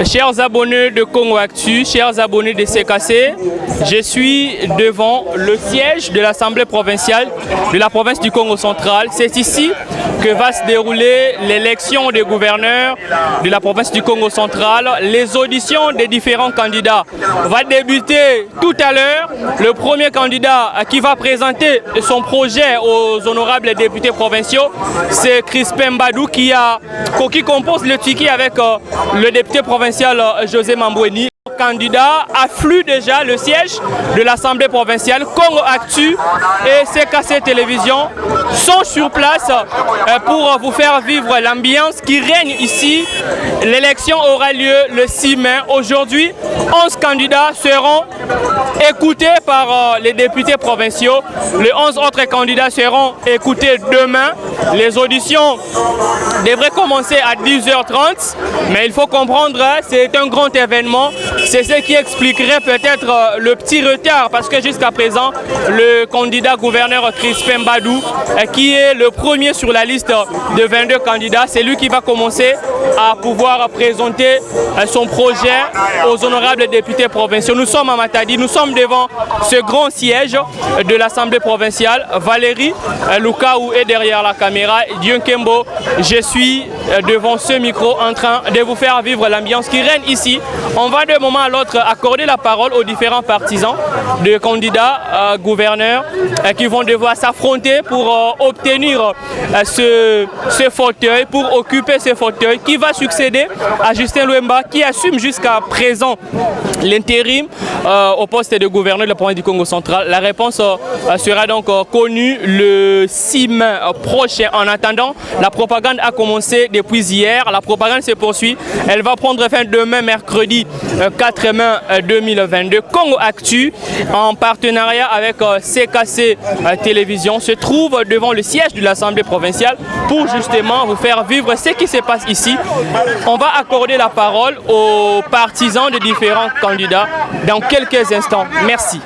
Chers abonnés de Congo Actu, chers abonnés de CKC, je suis devant le siège de l'Assemblée provinciale de la province du Congo central. C'est ici que va se dérouler l'élection des gouverneurs de la province du Congo central. Les auditions des différents candidats vont débuter tout à l'heure. Le premier candidat qui va présenter son projet aux honorables députés provinciaux, c'est Crispin Mbadou qui compose le ticket avec le député provincial José Mamboueni. Le candidat afflue déjà le siège de l'Assemblée provinciale. Congo Actu et CKC Télévision sont sur place pour vous faire vivre l'ambiance qui règne ici. L'élection aura lieu le 6 mai. Aujourd'hui, 11 candidats seront écoutés par les députés provinciaux. Les 11 autres candidats seront écoutés demain. Les auditions devraient commencer à 10h30, mais il faut comprendre, c'est un grand événement. C'est ce qui expliquerait peut-être le petit retard, parce que jusqu'à présent, le candidat gouverneur Crispin Mbadou, qui est le premier sur la liste de 22 candidats, c'est lui qui va commencer à pouvoir présenter son projet aux honorables députés provinciaux. Nous sommes à Matadi, nous sommes devant ce grand siège de l'Assemblée provinciale. Valérie Lukaou est derrière la caméra. Dieu Kembo, je suis devant ce micro en train de vous faire vivre l'ambiance qui règne ici. On va de moment à l'autre accorder la parole aux différents partisans de candidats gouverneurs qui vont devoir s'affronter pour obtenir ce fauteuil, pour occuper ce fauteuil qui va succéder à Justin Louemba qui assume jusqu'à présent l'intérim au poste de gouverneur de la province du Congo central. La réponse sera donc connue le 6 mai prochain. En attendant, la propagande a commencé depuis hier. La propagande se poursuit. Elle va prendre fin demain, mercredi 4 mai 2022. Congo Actu, en partenariat avec CKC Télévision, se trouve devant le siège de l'Assemblée provinciale pour justement vous faire vivre ce qui se passe ici. On va accorder la parole aux partisans de différents candidats dans quelques instants. Merci.